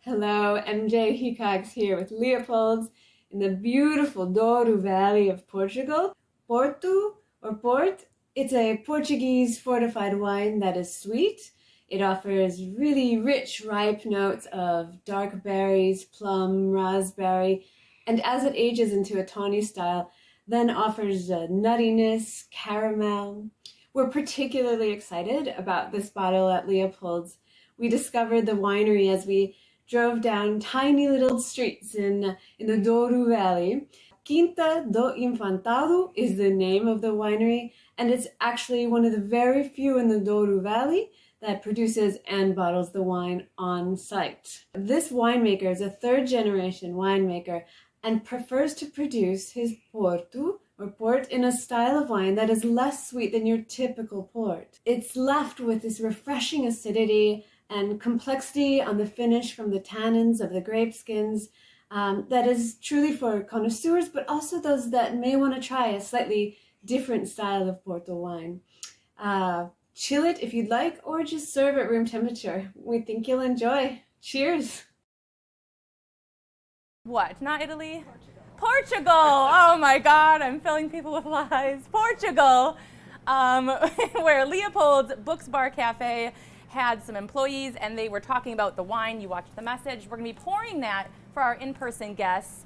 Hello, MJ Hickox here with Leopold's in the beautiful Douro Valley of Portugal. Porto, or Port, it's a Portuguese fortified wine that is sweet. It offers really rich, ripe notes of dark berries, plum, raspberry, and as it ages into a tawny style, then offers nuttiness, caramel. We're particularly excited about this bottle at Leopold's. We discovered the winery as we drove down tiny little streets in the Douro Valley. Quinta do Infantado is the name of the winery, and it's actually one of the very few in the Douro Valley that produces and bottles the wine on site. This winemaker is a third-generation winemaker and prefers to produce his Porto, or port, in a style of wine that is less sweet than your typical port. It's left with this refreshing acidity and complexity on the finish from the tannins of the grape skins that is truly for connoisseurs, but also those that may want to try a slightly different style of Porto wine. Chill it if you'd like, or just serve at room temperature. We think you'll enjoy. Cheers! What? Not Italy? Portugal! Oh my God, I'm filling people with lies. Portugal, where Leopold's Books Bar Cafe had some employees and they were talking about the wine. You watched the message. We're gonna be pouring that for our in-person guests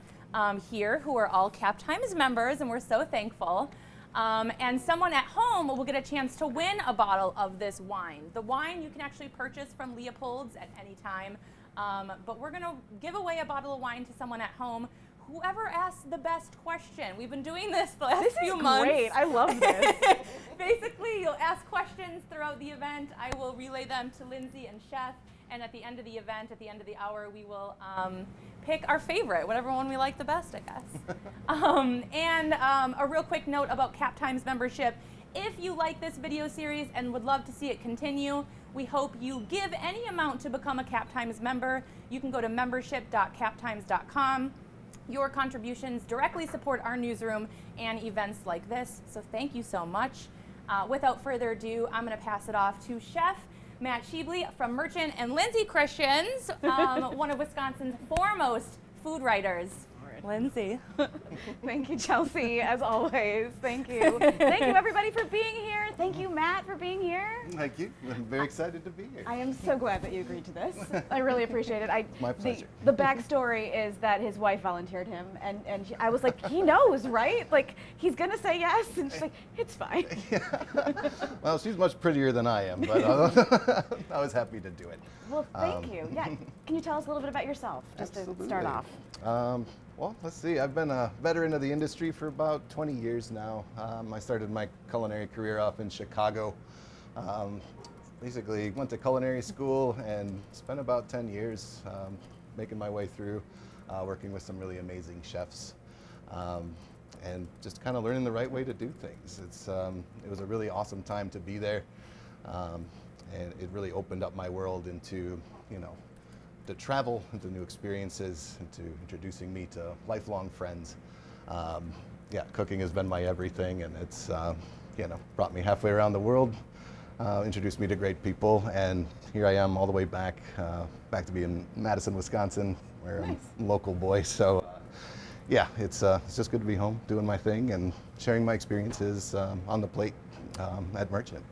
here who are all Cap Times members, and we're so thankful. And someone at home will get a chance to win a bottle of this wine. The wine you can actually purchase from Leopold's at any time, but we're gonna give away a bottle of wine to someone at home. Whoever asks the best question. We've been doing this the last few months. This is great. I love this. Basically, you'll ask questions throughout the event. I will relay them to Lindsay and Chef, and at the end of the event, at the end of the hour, we will pick our favorite, whatever one we like the best, I guess. A real quick note about Cap Times membership. If you like this video series and would love to see it continue, we hope you give any amount to become a Cap Times member. You can go to membership.captimes.com. Your contributions directly support our newsroom and events like this, so thank you so much. Without further ado, I'm going to pass it off to Chef Matt Schieble from Merchant and Lindsay Christians, one of Wisconsin's foremost food writers. Lindsay. Thank you, Chelsea, as always. Thank you. Thank you, everybody, for being here. Thank you, Matt, for being here. Thank you. I'm very excited to be here. I am so glad that you agreed to this. I really appreciate it. My pleasure. The backstory is that his wife volunteered him, and I was like, he knows, right? Like, he's going to say yes. And she's like, it's fine. Yeah. Well, she's much prettier than I am, but I was happy to do it. Well, thank you. Yeah. Can you tell us a little bit about yourself, just Absolutely. to start off? Well, let's see. I've been a veteran of the industry for about 20 years now. I started my culinary career off in Chicago. Basically went to culinary school and spent about 10 years making my way through, working with some really amazing chefs, and just kind of learning the right way to do things. It was a really awesome time to be there, and it really opened up my world into, to travel, into new experiences, into introducing me to lifelong friends. Yeah, cooking has been my everything, and it's brought me halfway around the world, introduced me to great people, and here I am all the way back to be in Madison, Wisconsin, where Nice. I'm a local boy. So yeah, it's just good to be home, doing my thing, and sharing my experiences on the plate at Merchant.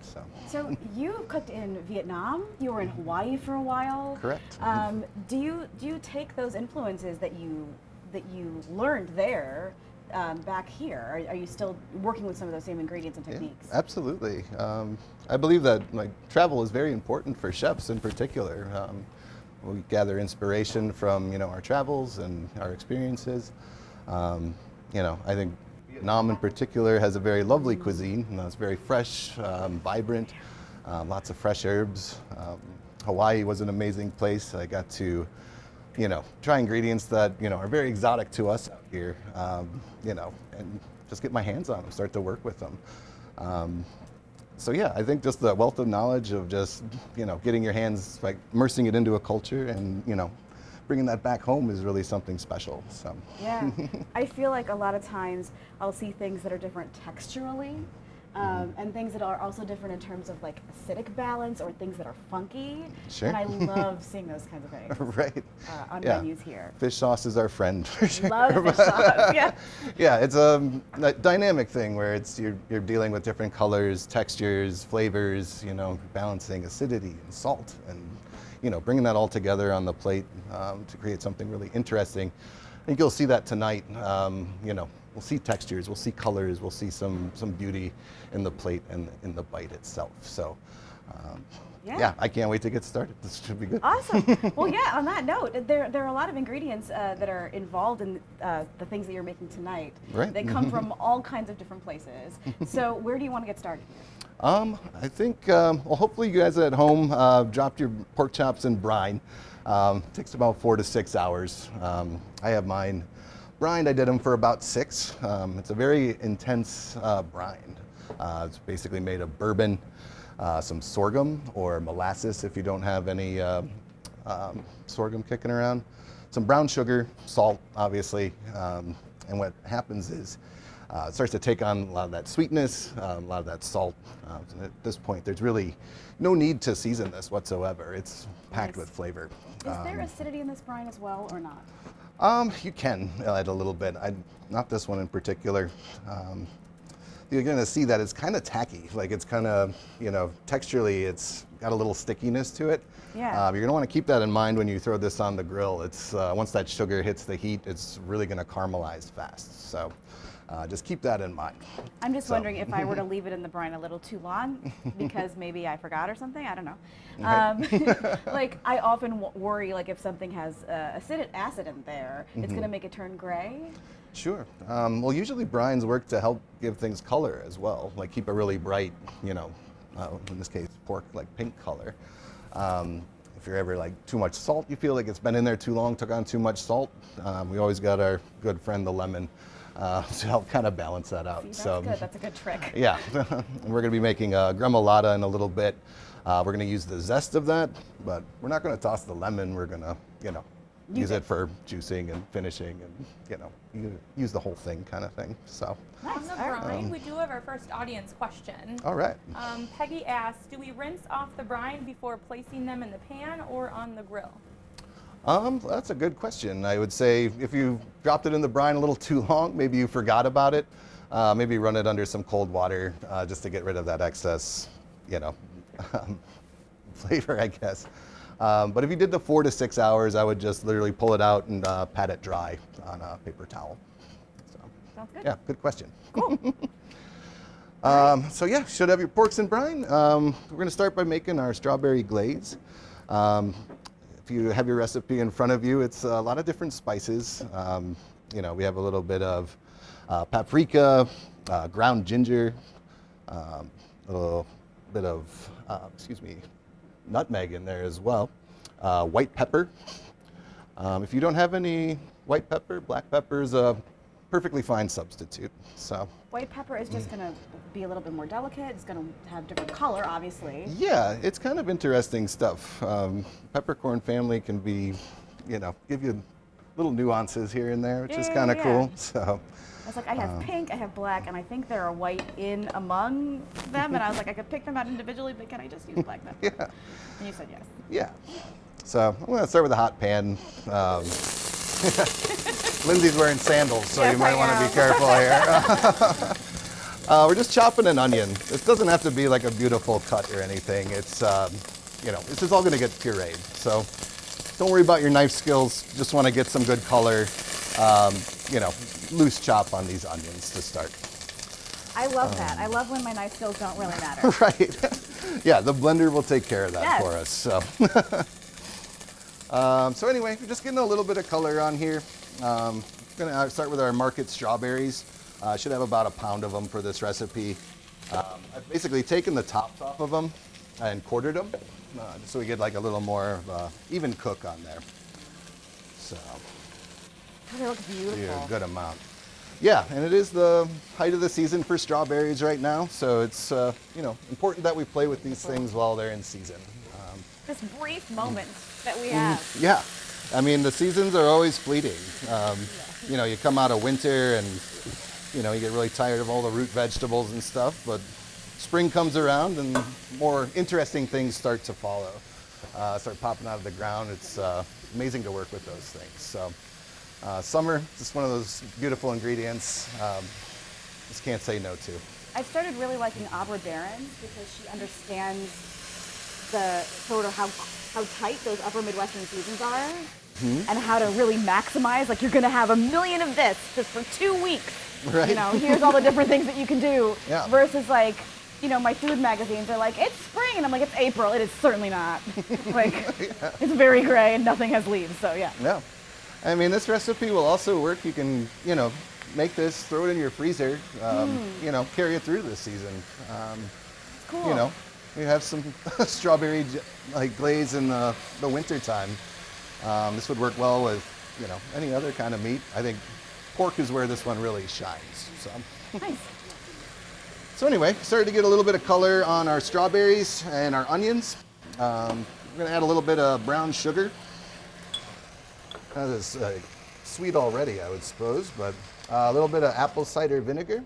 So you cooked in Vietnam. You were in Hawaii for a while. Correct. Do you take those influences that you learned there back here? Are you still working with some of those same ingredients and techniques? Yeah, absolutely. I believe that travel is very important for chefs in particular. We gather inspiration from our travels and our experiences. I think Vietnam in particular has a very lovely cuisine. It's very fresh, vibrant, lots of fresh herbs. Hawaii was an amazing place. I got to try ingredients that are very exotic to us out here, and just get my hands on them, start to work with them. So yeah, I think just the wealth of knowledge of just getting your hands, immersing it into a culture, and bringing that back home is really something special. So Yeah, I feel like a lot of times I'll see things that are different texturally, and things that are also different in terms of like acidic balance or things that are funky. Sure. And I love seeing those kinds of things Right. on Yeah. menus here. Fish sauce is our friend for sure. Love fish sauce. Yeah. Yeah, it's a dynamic thing where it's you're dealing with different colors, textures, flavors, balancing acidity and salt, and bringing that all together on the plate to create something really interesting. I think you'll see that tonight. We'll see textures, we'll see colors, we'll see some beauty in the plate and in the bite itself. So, yeah, I can't wait to get started. This should be good. Awesome. Well, yeah, on that note, there are a lot of ingredients that are involved in the things that you're making tonight. Right. They come from all kinds of different places. So where do you want to get started? I think, hopefully you guys at home dropped your pork chops in brine. Takes about 4 to 6 hours. I have mine brined. I did them for about 6. It's a very intense brine. It's basically made of bourbon, some sorghum or molasses if you don't have any sorghum kicking around, some brown sugar, salt, obviously, and what happens is it starts to take on a lot of that sweetness, a lot of that salt. And at this point, there's really no need to season this whatsoever. It's packed with flavor. Is there acidity in this brine as well, or not? You can add a little bit. Not this one in particular. You're going to see that it's kind of tacky. Like it's kind of, texturally, it's got a little stickiness to it. Yeah. You're going to want to keep that in mind when you throw this on the grill. It's once that sugar hits the heat, it's really going to caramelize fast. So just keep that in mind. I'm just wondering if I were to leave it in the brine a little too long because maybe I forgot or something. I don't know. Like I often worry, like if something has acid in there, it's going to make it turn gray. Sure. Well, usually brines work to help give things color as well, like keep a really bright, in this case, pork, like pink color. If you're ever like too much salt, you feel like it's been in there too long, took on too much salt, we always got our good friend, the lemon, to help kind of balance that out. See, that's good. That's a good trick. Yeah. We're going to be making a Gremolata in a little bit. We're going to use the zest of that, but we're not going to toss the lemon. We're going to, use it for juicing and finishing and, use the whole thing kind of thing. So. On the brine, we do have our first audience question. All right. Peggy asks, do we rinse off the brine before placing them in the pan or on the grill? That's a good question. I would say if you dropped it in the brine a little too long, maybe you forgot about it, maybe run it under some cold water just to get rid of that excess, flavor, I guess. But if you did the 4 to 6 hours, I would just literally pull it out and pat it dry on a paper towel. So, sounds good. Yeah, good question. Cool. So yeah, should have your porks and brine. We're going to start by making our strawberry glaze. If you have your recipe in front of you, it's a lot of different spices. We have a little bit of paprika, ground ginger, a little bit of, nutmeg in there as well. White pepper. If you don't have any white pepper, black pepper is a perfectly fine substitute. So White pepper is just going to be a little bit more delicate. It's going to have different color, obviously. yeah, it's kind of interesting stuff. Peppercorn family can be, give you little nuances here and there, which is kind of cool. So I was like, I have pink, I have black, and I think there are white in among them. And I was like, I could pick them out individually, but can I just use black pepper? yeah. And you said yes. Yeah. So I'm going to start with a hot pan. Lindsay's wearing sandals, so Yes, you might I want to am. be careful here. We're just chopping an onion. This doesn't have to be like a beautiful cut or anything. It's, this is all going to get pureed. So don't worry about your knife skills. Just want to get some good color, loose chop on these onions to start. I love that. I love when my knife skills don't really matter. Right. Yeah, the blender will take care of that for us. So. So anyway, we're just getting a little bit of color on here. We're going to start with our market strawberries. I should have about a pound of them for this recipe. I've basically taken the tops off of them and quartered them, just so we get like a little more of a even cook on there. So They look beautiful. a good amount. Yeah, and it is the height of the season for strawberries right now, so it's important that we play with these things while they're in season. This brief moment that we have. Yeah, I mean the seasons are always fleeting. You come out of winter and you get really tired of all the root vegetables and stuff, but spring comes around and more interesting things start to follow, start popping out of the ground. It's amazing to work with those things. So summer, just one of those beautiful ingredients. Just can't say no to. I started really liking Abra Barons because she understands the sort of how tight those upper Midwestern seasons are, and how to really maximize. Like, you're going to have 1 million of this just for 2 weeks. Right. You know, here's all the different things that you can do. Yeah. Versus, like, you know, my food magazines are like, it's spring, and I'm like, it's April. It is certainly not. Like, it's very gray and nothing has leaves. So yeah. Yeah. I mean, this recipe will also work. You can, you know, make this, throw it in your freezer, you know, carry it through this season. Cool. You know, you have some strawberry like glaze in the winter time. This would work well with, you know, any other kind of meat. I think pork is where this one really shines. So. Nice. So anyway, started to get a little bit of color on our strawberries and our onions. We're gonna add a little bit of brown sugar. That is sweet already, I would suppose, but a little bit of apple cider vinegar.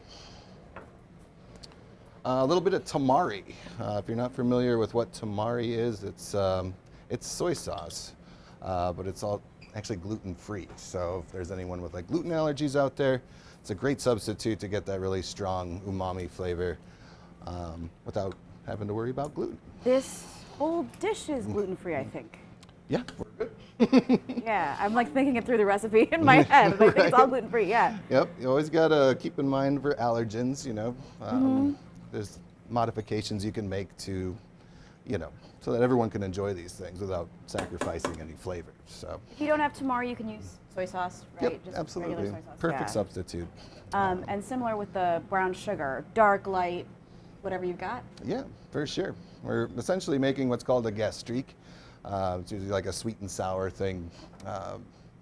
A little bit of tamari. If you're not familiar with what tamari is, it's soy sauce, but it's all actually gluten-free. So if there's anyone with like gluten allergies out there, it's a great substitute to get that really strong umami flavor without having to worry about gluten. This whole dish is gluten-free, I think. Yeah, we're good. Yeah, I'm like thinking it through the recipe in my head. I think it's all gluten-free, yeah. Yep, you always gotta keep in mind for allergens, you know. There's modifications you can make to, you know, so that everyone can enjoy these things without sacrificing any flavor. So. If you don't have tamari, you can use soy sauce, right? Yep, Just absolutely. regular soy sauce. Perfect Yeah. substitute. And similar with the brown sugar, dark, light, whatever you've got. Yeah, for sure. We're essentially making what's called a gastrique. It's usually like a sweet and sour thing.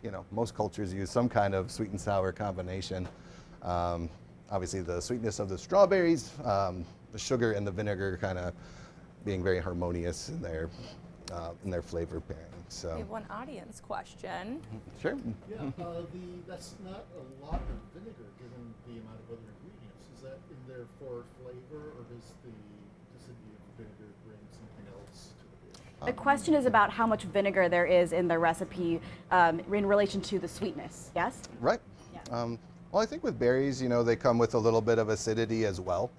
You know, most cultures use some kind of sweet and sour combination. Obviously, the sweetness of the strawberries, the sugar and the vinegar kind of being very harmonious in their flavor pairing. So. We have one audience question. Sure. Yeah, that's not a lot of vinegar given the amount of other ingredients. Is that in there for flavor, or does the acidity of the vinegar bring something else to the dish? The question is about how much vinegar there is in the recipe in relation to the sweetness, yes? Right. Yeah. Well, I think with berries, you know, they come with a little bit of acidity as well.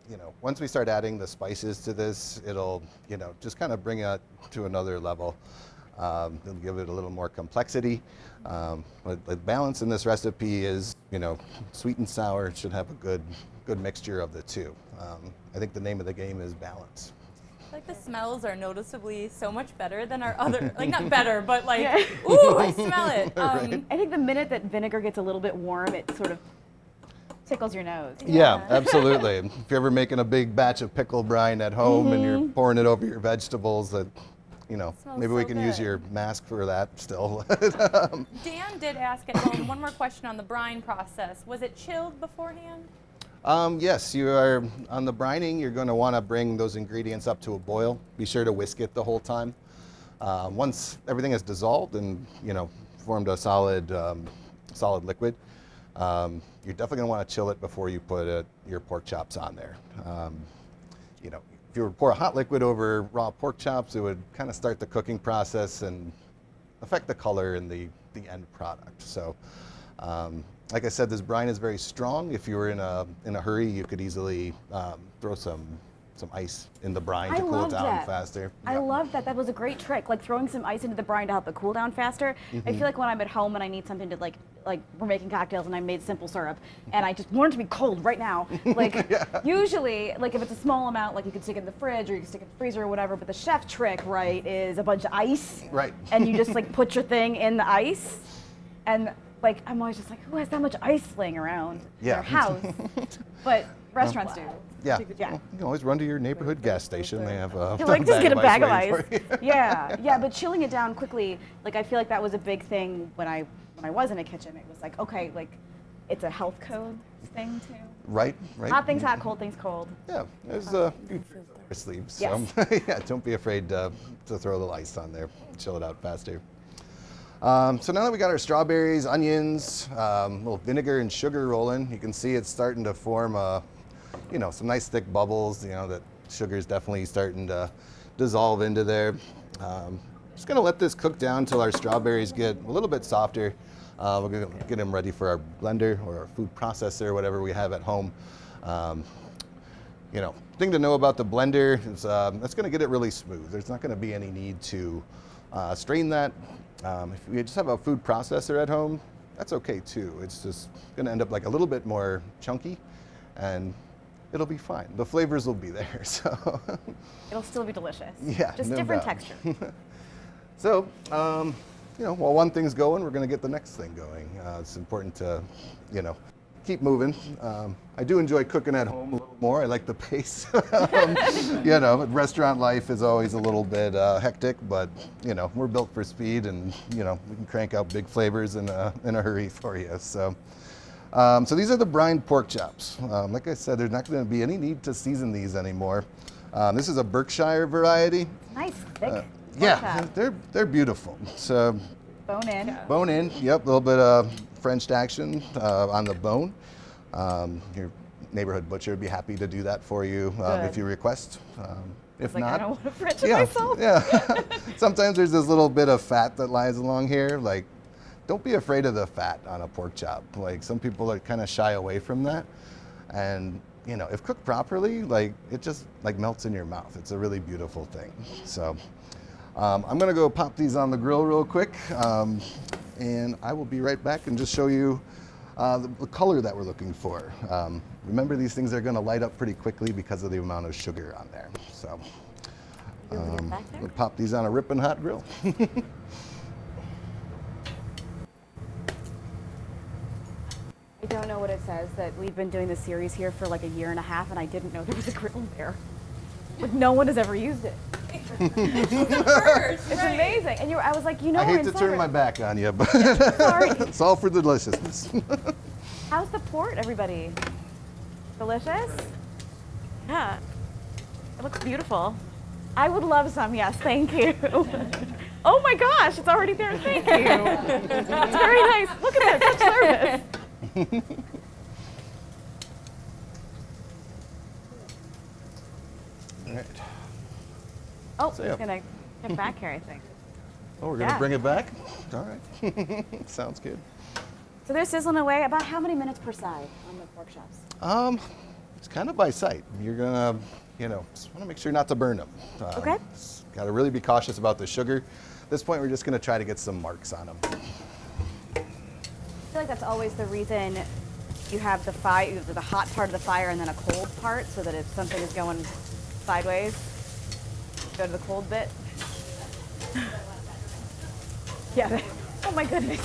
You know, once we start adding the spices to this, it'll, you know, just kind of bring it to another level. It'll give it a little more complexity. But the balance in this recipe is, you know, sweet and sour. It should have a good mixture of the two. I think the name of the game is balance. Like, the smells are noticeably so much better than our other, like, not better, but like, ooh, I smell it. I think the minute that vinegar gets a little bit warm, it sort of tickles your nose. Yeah, absolutely. If you're ever making a big batch of pickle brine at home and you're pouring it over your vegetables, that, you know, Smells maybe we so can use good. your mask for that still. Dan did ask at home one more question on the brine process. Was it chilled beforehand? Yes, you are on the brining. You're going to want to bring those ingredients up to a boil. Be sure to whisk it the whole time. Once everything is dissolved and, you know, formed a solid liquid, you're definitely going to want to chill it before you put your pork chops on there. You know, if you were to pour a hot liquid over raw pork chops, it would kind of start the cooking process and affect the color and the end product. So, like I said, this brine is very strong. If you were in a hurry, you could easily throw some ice in the brine to cool it down faster. I Yeah. love that. That was a great trick. Like throwing some ice into the brine to help it cool down faster. I feel like when I'm at home and I need something to like we're making cocktails and I made simple syrup and I just want it to be cold right now. Like usually, like if it's a small amount, like you can stick it in the fridge or you can stick it in the freezer or whatever. But the chef trick, right, is a bunch of ice. Right. And you just like put your thing in the ice, and like I'm always just like, who has that much ice laying around in their house? But restaurants do. Yeah. Yeah. Well, you can always run to your neighborhood gas station. They have a You're like, just get a bag of ice. waiting for you. Yeah, but chilling it down quickly, like I feel like that was a big thing when I was in a kitchen. It was like, okay, like it's a health code thing too. Right. Hot things hot, cold things cold. Yeah, there's a few tricks up our sleeves. So yeah, don't be afraid to throw a little ice on there. Chill it out faster. So now that we got our strawberries, onions, a little vinegar and sugar rolling, you can see it's starting to form a you know, some nice thick bubbles. You know, that sugar is definitely starting to dissolve into there. Just gonna let this cook down until our strawberries get a little bit softer. We're gonna get them ready for our blender or our food processor, whatever we have at home. You know, thing to know about the blender is that's gonna get it really smooth. There's not gonna be any need to strain that. If we just have a food processor at home, that's okay too. It's just gonna end up like a little bit more chunky, and it'll be fine. The flavors will be there, so. It'll still be delicious. Yeah, Just no different doubt. texture. So, you know, while one thing's going, we're going to get the next thing going. It's important to, you know, keep moving. I do enjoy cooking at home a little more. I like the pace. You know, restaurant life is always a little bit hectic, but, you know, we're built for speed, and, you know, we can crank out big flavors in a hurry for you. So, so these are the brined pork chops. Like I said, there's not going to be any need to season these anymore. This is a Berkshire variety. Nice, thick. Yeah, chop. they're beautiful. So Bone in. bone in, yep, a little bit of Frenched action on the bone. Your neighborhood butcher would be happy to do that for you if you request. If Like, not, I don't want to French it yeah, myself. yeah. Sometimes there's this little bit of fat that lies along here. Like, don't be afraid of the fat on a pork chop. Like, some people are kind of shy away from that, and you know, if cooked properly, like, it just like melts in your mouth. It's a really beautiful thing. So. I'm gonna go pop these on the grill real quick, and I will be right back and just show you the color that we're looking for. Remember, these things are gonna light up pretty quickly because of the amount of sugar on there. So we'll pop these on a ripping hot grill. I don't know what it says, that we've been doing this series here for like a year and a half, and I didn't know there was a grill there. Like, no one has ever used it. It's amazing. And I was like, you know, I we're hate in to turn summer. my back on you, but Sorry. it's all for the deliciousness. How's the port, everybody? Delicious? Yeah. It looks beautiful. I would love some, yes, thank you. Oh my gosh, it's already there, thank you. That's very nice. Look at this, such service. All right. Oh, So, it's yeah. gonna get back here, I think. Oh, we're gonna Yeah. bring it back? All right. Sounds good. So they're sizzling away. About how many minutes per side on the pork chops? It's kind of by sight. You're gonna, you know, just want to make sure not to burn them. Okay. Got to really be cautious about the sugar. At this point, we're just gonna try to get some marks on them. I feel like that's always the reason you have the fire, the hot part of the fire, and then a cold part, so that if something is going sideways, go to the cold bit. Yeah. Oh my goodness.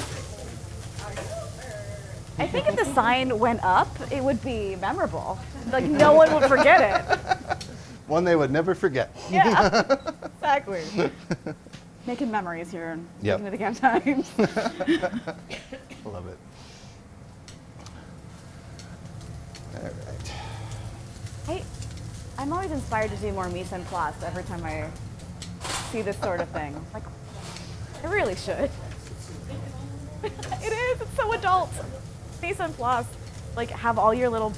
I think if the sign went up, it would be memorable. Like, no one would forget it. One they would never forget. Yeah. Exactly. Making memories here and Yep. looking at the game times. Love it. All right. I'm always inspired to do more mise en place every time I see this sort of thing. Like, I really should. It is. It's so adult. Mise en place. Like, have all your little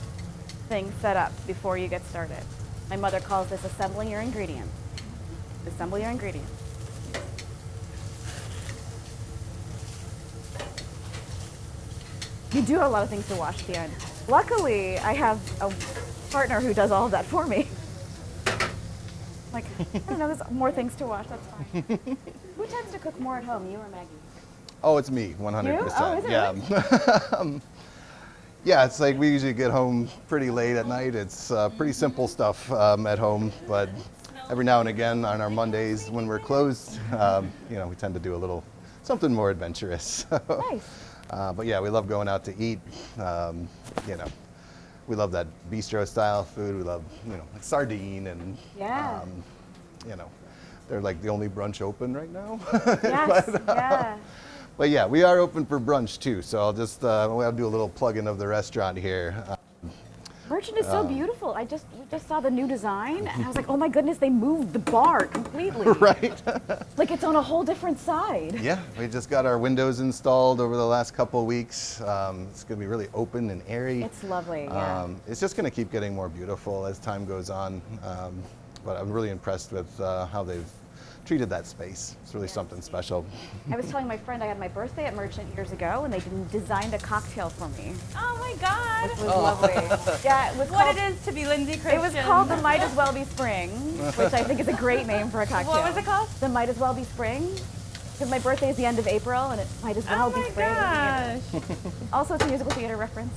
things set up before you get started. My mother calls this assembling your ingredients. Assemble your ingredients. You do have a lot of things to wash at the end. Luckily, I have a partner who does all of that for me. Like, I don't know, there's more things to wash, that's fine. Who tends to cook more at home, you or Maggie? Oh, it's me, 100%. You? Oh, is it Yeah. Yeah, it's like we usually get home pretty late at night. It's pretty simple stuff at home, but every now and again on our Mondays when we're closed, you know, we tend to do a little something more adventurous. Nice. But yeah, we love going out to eat. You know, we love that bistro style food. We love, you know, like sardine and, Yeah. you know, they're like the only brunch open right now. Yes, yeah. But yeah, we are open for brunch too. So I'll just, I'll do a little plug-in of the restaurant here. Merchant is so beautiful. We just saw the new design, and I was like, oh my goodness, they moved the bar completely. Right. Like it's on a whole different side. Yeah, we just got our windows installed over the last couple of weeks. It's going to be really open and airy. It's lovely, yeah. It's just going to keep getting more beautiful as time goes on. But I'm really impressed with how they've treated that space. It's really something special. I was telling my friend I had my birthday at Merchant years ago, and they designed a cocktail for me, Oh my God. which was lovely. Yeah, it was What called, it is to be Lindsay Christian. it was called the Might As Well Be Spring, which I think is a great name for a cocktail. What was it called? The Might As Well Be Spring. Because my birthday is the end of April, and it might as well Oh be my spring. gosh. Also, it's a musical theater reference.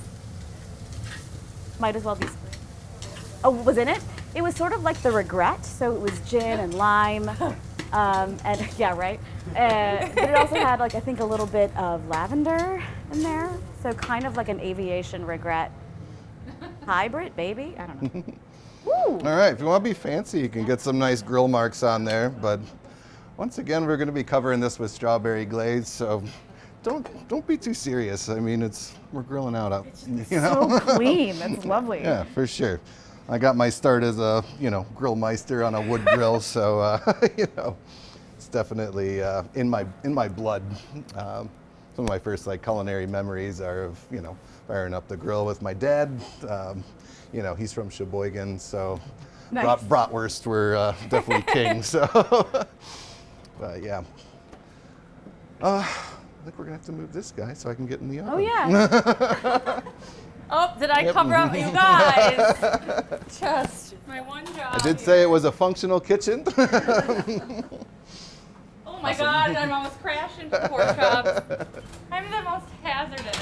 Might as well be spring. Oh, what was in it? It was sort of like the Regret, so it was gin and lime, and yeah, right. But it also had, like, I think a little bit of lavender in there, so kind of like an aviation Regret hybrid, maybe. I don't know. Woo! All right, if you want to be fancy, you can get some nice grill marks on there. But once again, we're going to be covering this with strawberry glaze, so don't be too serious. I mean, we're grilling out, you know. So clean. That's lovely. Yeah, for sure. I got my start as a, grill meister on a wood grill, so it's definitely in my blood. Some of my first culinary memories are of firing up the grill with my dad. He's from Sheboygan, so Nice. bratwurst were definitely king. So, but yeah. I think we're gonna have to move this guy so I can get in the oven. Oh yeah. Oh, did I cover up you guys? Just my one job. I did say it was a functional kitchen. Oh my God, I'm almost crashed into pork chops. I'm the most hazardous.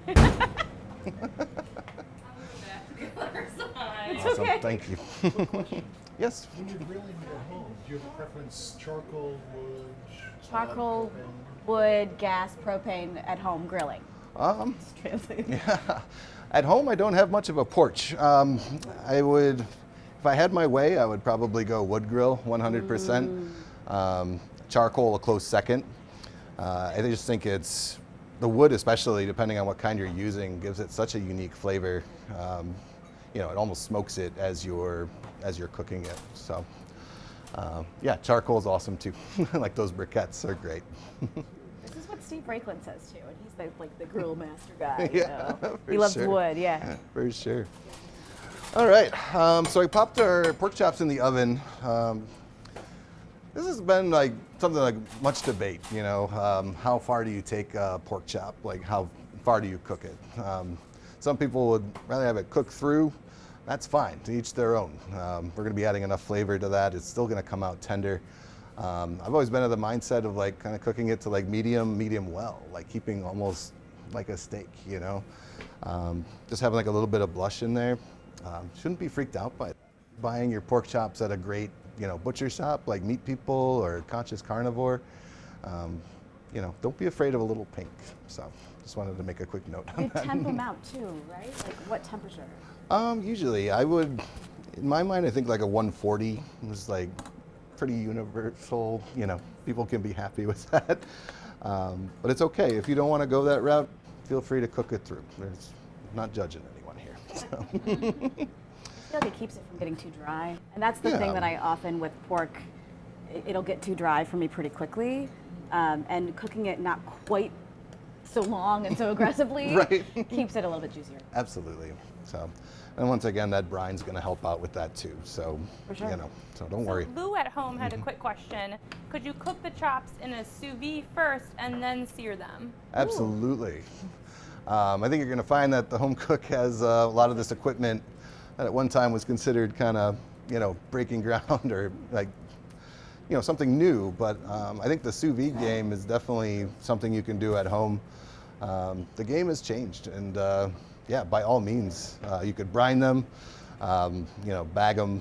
I'll move back to the other side. It's okay. Thank you. Yes. When you're grilling at home, do you have a preference? Charcoal, wood? Charcoal, propane? wood, gas, propane at home grilling. Yeah. At home, I don't have much of a porch. If I had my way, I would probably go wood grill, 100%. Charcoal, a close second. I just think the wood, especially depending on what kind you're using, gives it such a unique flavor. It almost smokes it as you're cooking it. So, yeah, charcoal is awesome too. Like those briquettes are great. This is what Steve Brakeland says too, and he's the grill master guy. Yeah, He loves sure. wood, yeah. For sure. All right, so I popped our pork chops in the oven. This has been something much debate, how far do you take a pork chop? How far do you cook it? Some people would rather have it cooked through. That's fine, to each their own. We're gonna be adding enough flavor to that. It's still gonna come out tender. I've always been of the mindset of kind of cooking it to medium well, keeping almost like a steak, just having a little bit of blush in there. Shouldn't be freaked out by buying your pork chops at a great, butcher shop like Meat People or Conscious Carnivore. Don't be afraid of a little pink. So just wanted to make a quick note on You that. temp them out too, right? What temperature? Usually I would, in my mind, I think a 140 is pretty universal. People can be happy with that. But it's okay. If you don't want to go that route, feel free to cook it through. There's not judging anyone here. So. I feel like it keeps it from getting too dry. And that's the thing that I often, with pork, it'll get too dry for me pretty quickly. And cooking it not quite so long and so aggressively Right. keeps it a little bit juicier. Absolutely. So, and once again, that brine's going to help out with that too. So, For sure. So don't worry. Lou at home had a quick question. Could you cook the chops in a sous vide first and then sear them? Absolutely. I think you're going to find that the home cook has a lot of this equipment that at one time was considered kind of, breaking ground or something new. But I think the sous vide game is definitely something you can do at home. The game has changed, and yeah, by all means, you could brine them, bag them.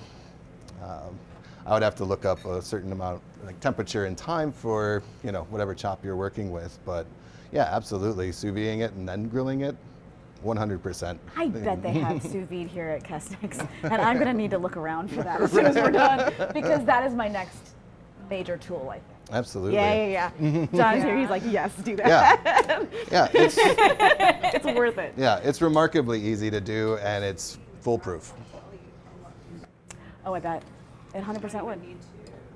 I would have to look up a certain amount, temperature and time for, whatever chop you're working with. But yeah, absolutely, sous videing it and then grilling it, 100%. I bet they have sous vide here at Kesnick's, and I'm going to need to look around for that as soon as we're done, because that is my next major tool, I think. Absolutely. Yeah. John's here. He's like, yes, do that. Yeah, it's, It's worth it. yeah, it's remarkably easy to do, and it's foolproof. Oh, I bet. It 100% would.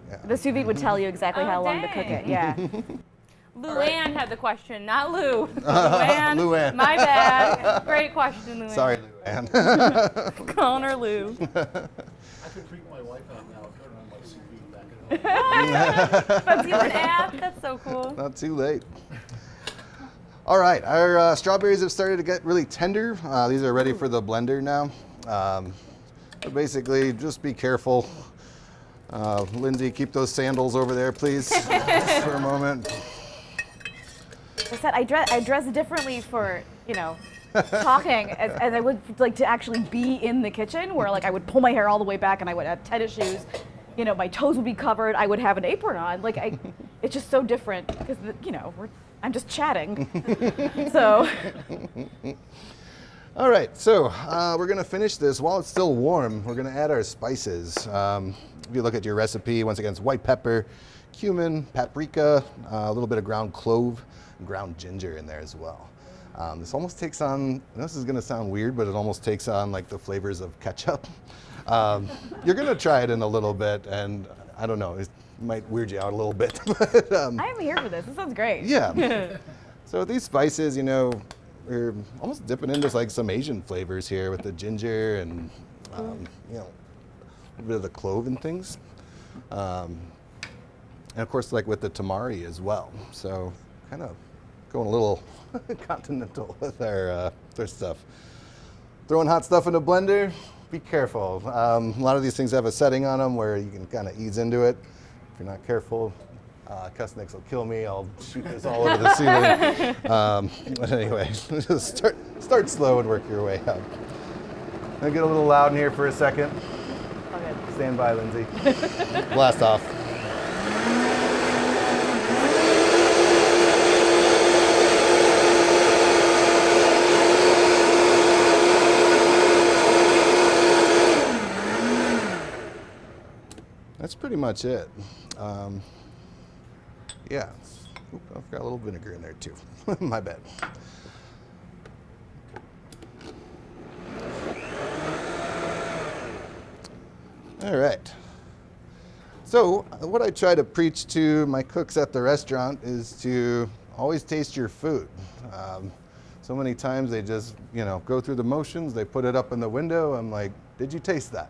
Yeah. The sous vide would tell you exactly Oh, how long to cook dang. it. Yeah. Luann had the question, not Lou. Luann. Luann. My bad. Great question, Luann. Sorry, Luann. Calling her Lou. I could creep my wife out now, turn on my sous vide back at home. But you have an app? That's so cool. Not too late. All right, our strawberries have started to get really tender. These are ready for the blender now. But basically, just be careful. Lindsay, keep those sandals over there, please, for a moment. I said I dress differently for, talking as I would like to actually be in the kitchen, where like I would pull my hair all the way back and I would have tennis shoes. My toes would be covered. I would have an apron on. Like it's just so different because I'm just chatting. So. All right, so we're gonna finish this while it's still warm. We're gonna add our spices. If you look at your recipe, once again, it's white pepper, cumin, paprika, a little bit of ground clove, and ground ginger in there as well. This almost takes on, this is gonna sound weird, but it almost takes on like the flavors of ketchup. You're gonna try it in a little bit, and I don't know, it might weird you out a little bit. But, I am here for this. This sounds great. yeah. So with these spices, we're almost dipping into like some Asian flavors here with the ginger and a bit of the clove and things. And of course, like with the tamari as well. So kind of going a little continental with our stuff. Throwing hot stuff in a blender, be careful. A lot of these things have a setting on them where you can kind of ease into it. If you're not careful, Cusnix will kill me. I'll shoot this all over the ceiling. But anyway, just start slow and work your way up. I'll get a little loud in here for a second. Okay. Stand by, Lindsay. Blast off. That's pretty much it. Yeah, I've got a little vinegar in there too. My bad. All right. So what I try to preach to my cooks at the restaurant is to always taste your food. So many times they just, go through the motions, they put it up in the window. I'm like, did you taste that?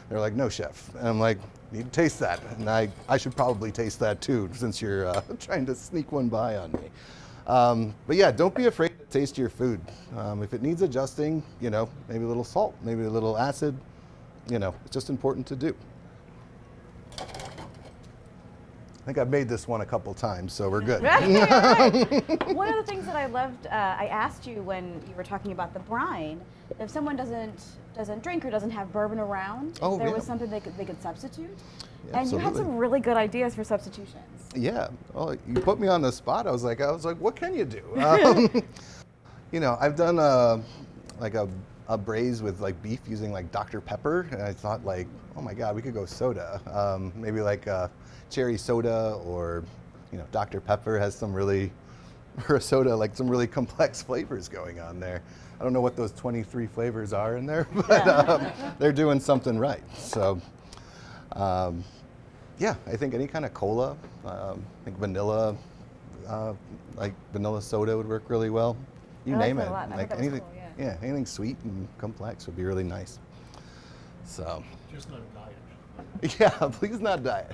They're like, no, chef. And I'm like, you need to taste that. And I should probably taste that too, since you're trying to sneak one by on me. But yeah, don't be afraid to taste your food. If it needs adjusting, maybe a little salt, maybe a little acid, it's just important to do. I think I've made this one a couple times, so we're good. Right. One of the things that I loved, I asked you when you were talking about the brine, if someone doesn't drink or doesn't have bourbon around, if there was something they could substitute. Yeah, and you had some really good ideas for substitutions. Yeah, well, you put me on the spot. I was like, what can you do? I've done a braise with like beef using like Dr. Pepper, and I thought like, oh my God, we could go soda. Maybe like cherry soda, or Dr. Pepper has some really, or a soda, like some really complex flavors going on there. I don't know what those 23 flavors are in there, but they're doing something right. So yeah, I think any kind of cola, I think vanilla, like vanilla soda would work really well. You name it. Like anything, cool, yeah, anything sweet and complex would be really nice. So. Just not a diet. Yeah, please not diet.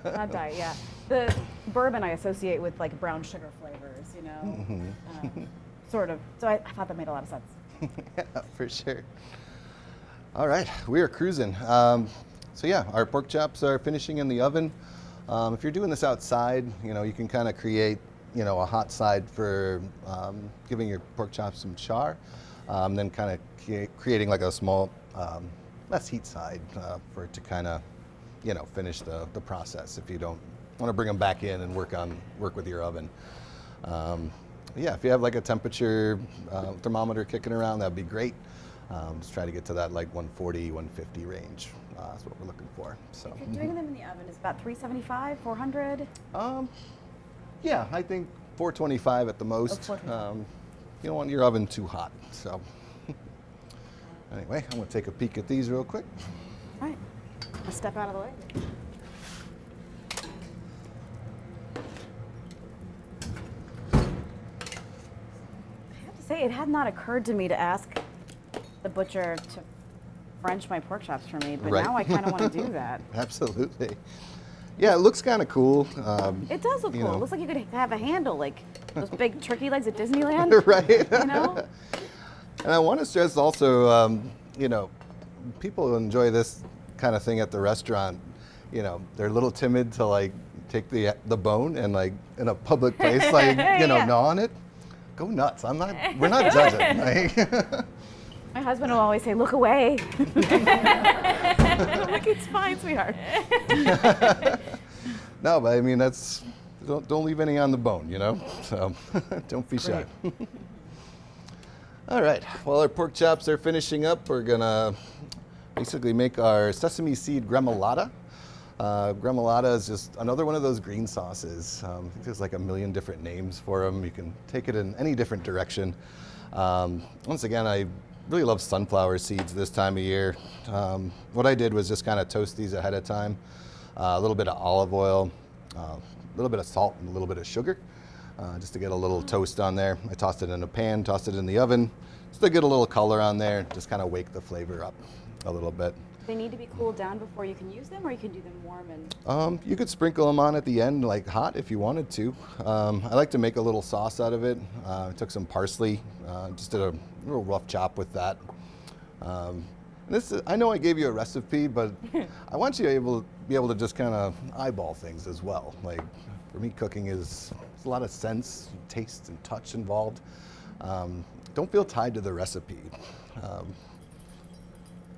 Not diet, yeah. The bourbon I associate with like brown sugar flavors, sort of. So I thought that made a lot of sense. Yeah, for sure. All right, we are cruising. So yeah, our pork chops are finishing in the oven. If you're doing this outside, you can kind of create, a hot side for giving your pork chops some char, then kind of creating like a small, less heat side for it to kind of, finish the process if you don't want to bring them back in and work with your oven. Yeah, if you have like a temperature thermometer kicking around, that'd be great. Just try to get to that like 140, 150 range. That's what we're looking for. So. If you're doing them in the oven, it's about 375, 400. Yeah, I think 425 at the most. 425. You don't want your oven too hot. So anyway, I'm going to take a peek at these real quick. All right, I'll step out of the way. I have to say, it had not occurred to me to ask the butcher to French my pork chops for me, but Right. now I kind of want to do that. Absolutely. Yeah, it looks kind of cool. It does look You cool. know. It looks like you could have a handle, like those big turkey legs at Disneyland. Right. You know? And I want to stress also, you know, people enjoy this kind of thing at the restaurant. You know, they're a little timid to like take the bone and like in a public place, like you know, Yeah. gnaw on it. Go nuts. We're not judging. Like, My husband will always say, "Look away." I'm like, it's fine, sweetheart. no, but I mean don't leave any on the bone, you know. So don't be shy. All right. Well, our pork chops are finishing up. We're gonna basically make our sesame seed gremolata. Gremolata is just another one of those green sauces. I think there's like a million different names for them. You can take it in any different direction. Once again, I really love sunflower seeds this time of year. What I did was just kind of toast these ahead of time. A little bit of olive oil, a little bit of salt, and a little bit of sugar, just to get a little toast on there. I tossed it in a pan, tossed it in the oven, just to get a little color on there, just kind of wake the flavor up a little bit. They need to be cooled down before you can use them, or you can do them warm and. You could sprinkle them on at the end, like hot, if you wanted to. I like to make a little sauce out of it. I took some parsley, just did a real rough chop with that. I know I gave you a recipe, but I want you to be able to just kind of eyeball things as well. Like for me, cooking is a lot of sense, taste, and touch involved. Don't feel tied to the recipe.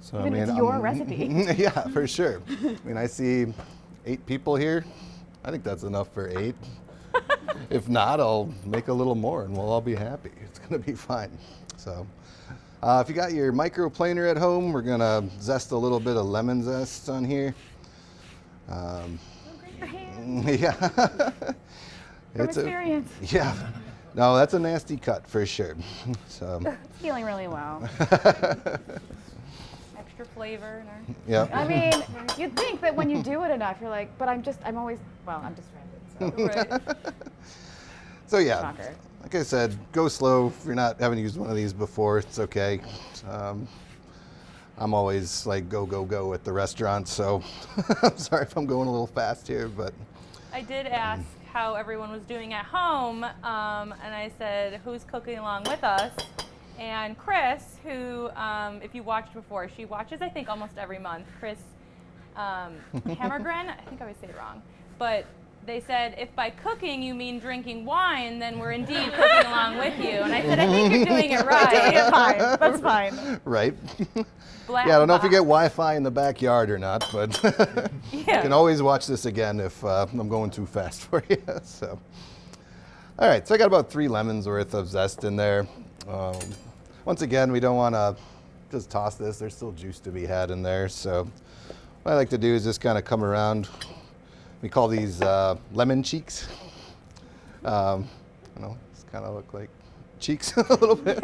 So Even if it's your recipe. Yeah, for sure. I mean, I see 8 people here. I think that's enough for 8. If not, I'll make a little more and we'll all be happy. It's gonna be fine. So, if you got your microplaner at home, we're gonna zest a little bit of lemon zest on here. Yeah. From experience. Yeah. No, that's a nasty cut for sure. So. It's healing really well. Extra flavor in our. Yeah. I mean, you'd think that when you do it enough, you're like, but I'm distracted, so. Right. So yeah, Shocker. like I said, go slow. If you're not haven't used one of these before, it's okay. I'm always like go at the restaurant, so I'm sorry if I'm going a little fast here, but I did ask how everyone was doing at home, and I said, who's cooking along with us? And Chris, who, if you watched before, she watches, I think, almost every month. Chris Hammergren, I think I always say it wrong, but they said, if by cooking you mean drinking wine, then we're indeed cooking along with you. And I said, I think you're doing it right. Fine, that's fine. right. Black Yeah, I don't know if you box. get Wi-Fi in the backyard or not, but you Yeah. can always watch this again if I'm going too fast for you. So, all right, so I got about 3 lemons worth of zest in there. Once again, we don't want to just toss this. There's still juice to be had in there. So what I like to do is just kind of come around. We call these lemon cheeks. It's kind of look like cheeks a little bit.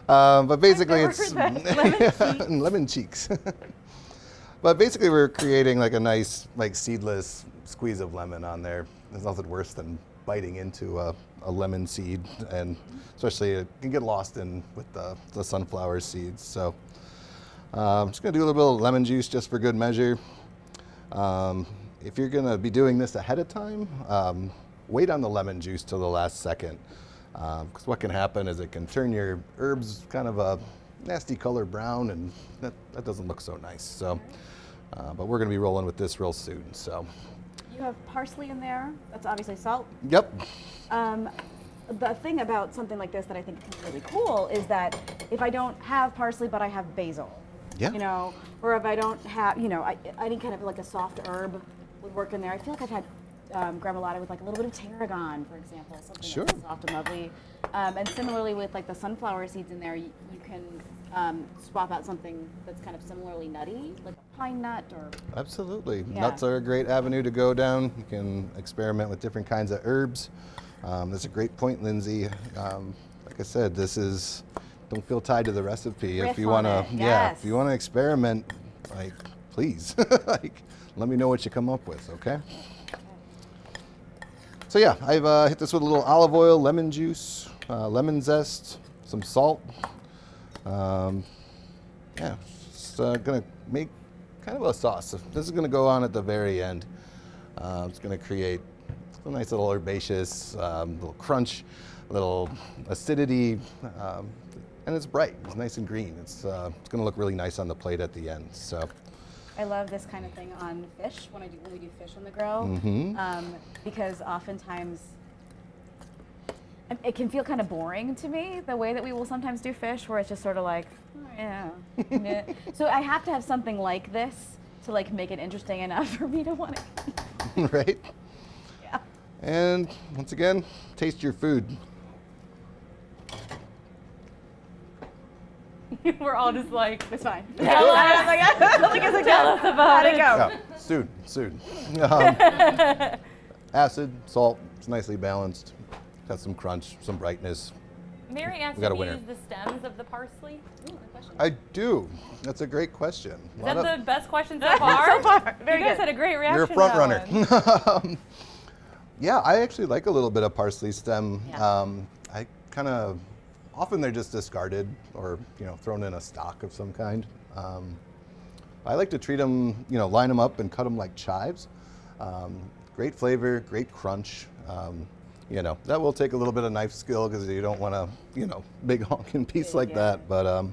But basically never it's heard that. Lemon cheeks. lemon cheeks. But basically we're creating like a nice like seedless squeeze of lemon on there. There's nothing worse than biting into a lemon seed, and especially it can get lost in with the sunflower seeds. So I'm just gonna do a little bit of lemon juice just for good measure. If you're gonna be doing this ahead of time, wait on the lemon juice till the last second, because what can happen is it can turn your herbs kind of a nasty color brown, and that doesn't look so nice. So, but we're gonna be rolling with this real soon. So. You have parsley in there. That's obviously salt. Yep. The thing about something like this that I think is really cool is that if I don't have parsley but I have basil, Yeah. you know, or if I don't have, you know, any kind of like a soft herb would work in there. I feel like I've had Gremolata with like a little bit of tarragon, for example, something Sure. that's soft and lovely. And similarly with like the sunflower seeds in there, you can swap out something that's kind of similarly nutty, like a pine nut or. Absolutely. Yeah. Nuts are a great avenue to go down. You can experiment with different kinds of herbs. That's a great point, Lindsay. Like I said, don't feel tied to the recipe. Riff If you on want it, to, yes. if you want to experiment, like, please, like, let me know what you come up with, okay? So yeah, I've hit this with a little olive oil, lemon juice, lemon zest, some salt. Yeah, just gonna make kind of a sauce. This is gonna go on at the very end. It's gonna create a nice little herbaceous, little crunch, little acidity, and it's bright. It's nice and green. It's gonna look really nice on the plate at the end. So. I love this kind of thing on fish when we do fish on the grill, because oftentimes it can feel kind of boring to me the way that we will sometimes do fish, where it's just sort of like, oh, yeah. Yeah. So I have to have something like this to like make it interesting enough for me to want to eat. Right. Yeah. And once again, taste your food. We're all just like, It's fine. Tell us. I don't think it's a Tell us about it. Go. Yeah, soon. Acid, salt, it's nicely balanced. Got some crunch, some brightness. Mary asked got if a you winner. use the stems of the parsley. Ooh, good question. I do. That's a great question. Is that the best question so far? So far, very you guys good. had a great reaction. You're a to front that runner. one. Yeah, I actually like a little bit of parsley stem. Yeah. I kind of, often they're just discarded or, thrown in a stock of some kind. I like to treat them, line them up and cut them like chives. Great flavor, great crunch. That will take a little bit of knife skill because you don't want a, big honking piece like that. But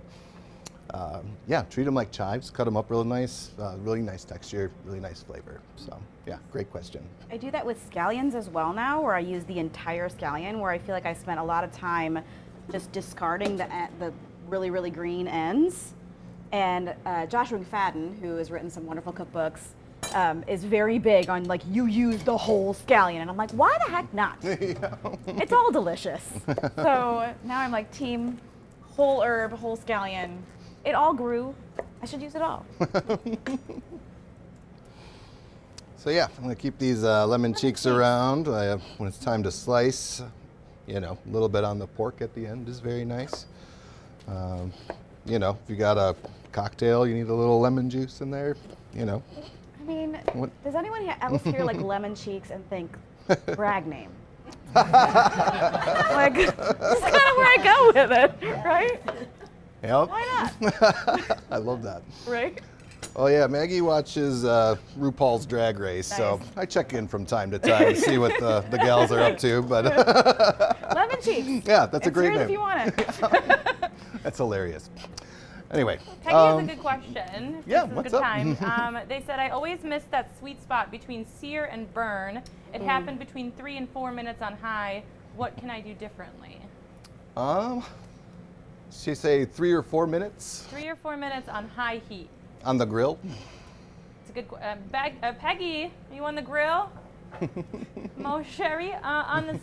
yeah, treat them like chives, cut them up real nice, really nice texture, really nice flavor. So yeah, great question. I do that with scallions as well now, where I use the entire scallion, where I feel like I spent a lot of time just discarding the really, really green ends. And Joshua McFadden, who has written some wonderful cookbooks, is very big on like, you use the whole scallion. And I'm like, why the heck not? Yeah. It's all delicious. So now I'm like team whole herb, whole scallion. It all grew. I should use it all. So yeah, I'm gonna keep these lemon cheeks around when it's time to slice. A little bit on the pork at the end is very nice. If you got a cocktail, you need a little lemon juice in there. I mean, What? does anyone else hear like lemon cheeks and think brag name? Like, that's kind of where I go with it, right? Yep. Why not? I love that. Right? Oh yeah, Maggie watches RuPaul's Drag Race, so Nice. I check in from time to time to see what the gals are up to. But Lemon cheeks. yeah, that's a It's great yours name. if you want it. That's hilarious. Anyway, Peggy has a good question. yeah, This is a what's good up? time. They said, I always miss that sweet spot between sear and burn. It happened between 3 and 4 minutes on high. What can I do differently? she say 3 or 4 minutes 3 or 4 minutes on high heat. on the grill. It's a good Peggy, are you on the grill? Mo Sherry, on the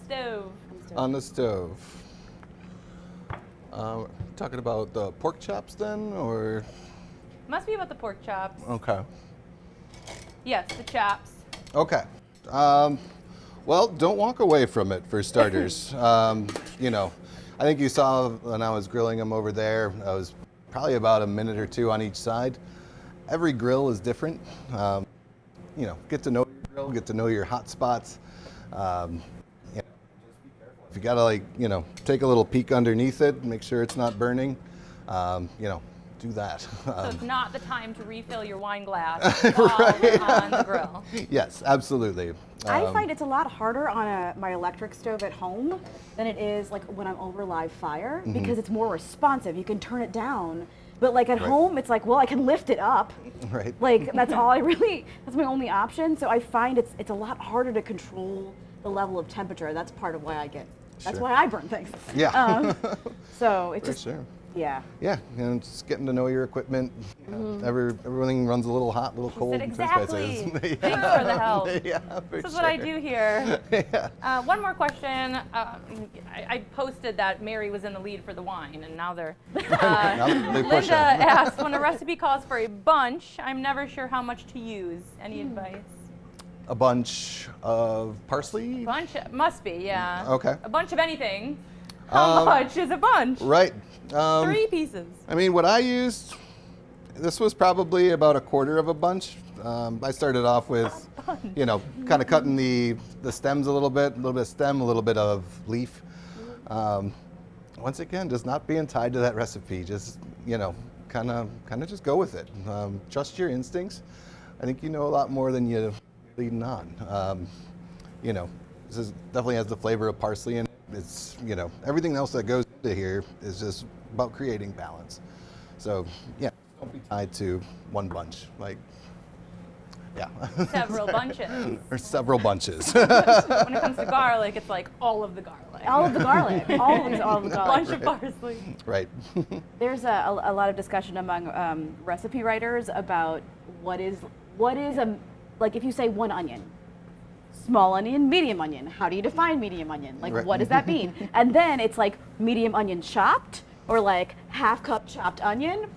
stove. On the stove. Talking about the pork chops then, or? Must be about the pork chops. Okay. Yes, the chops. Okay. Well, don't walk away from it for starters. I think you saw when I was grilling them over there, I was probably about a minute or two on each side. Every grill is different. Get to know your grill, get to know your hot spots. If you gotta take a little peek underneath it, make sure it's not burning, do that. So it's not the time to refill your wine glass while we're on the grill. Yes, absolutely. I find it's a lot harder on my electric stove at home than it is like when I'm over live fire, because it's more responsive. You can turn it down. But like at Right. home, it's like, well, I can lift it up. Right. Like that's that's my only option. So I find it's a lot harder to control the level of temperature. That's part of why that's Sure. why I burn things. Yeah. So it's For just sure. Yeah. Yeah, and just getting to know your equipment. Everything runs a little hot, a little cold. Said exactly. Yeah. Thanks for the help. Yeah, for This is what I sure. do here. Yeah. One more question. I posted that Mary was in the lead for the wine, and now they're. Now they push Linda it. asked, when a recipe calls for a bunch, I'm never sure how much to use. Any advice? A bunch of parsley. Bunch must be, yeah. Okay. A bunch of anything. How much is a bunch? Right. 3 pieces. I mean, what I used, this was probably about a quarter of a bunch. I started off with, you know, kind of cutting the stems a little bit of stem, a little bit of leaf. Once again, just not being tied to that recipe. Just, you know, kind of just go with it. Trust your instincts. I think you know a lot more than you leading on. You know, this is, definitely has the flavor of parsley in it. It's, you know, everything else that goes into here is just about creating balance. So yeah, don't be tied to one bunch. Like, yeah. Several bunches. Or several bunches. When it comes to garlic, it's like all of the garlic. All of the garlic. all of the garlic. Bunch of parsley. Right. There's a lot of discussion among recipe writers about what is a, like if you say one onion, small onion, medium onion, how do you define medium onion? Like Right. what does that mean? And then it's like medium onion chopped or like half cup chopped onion.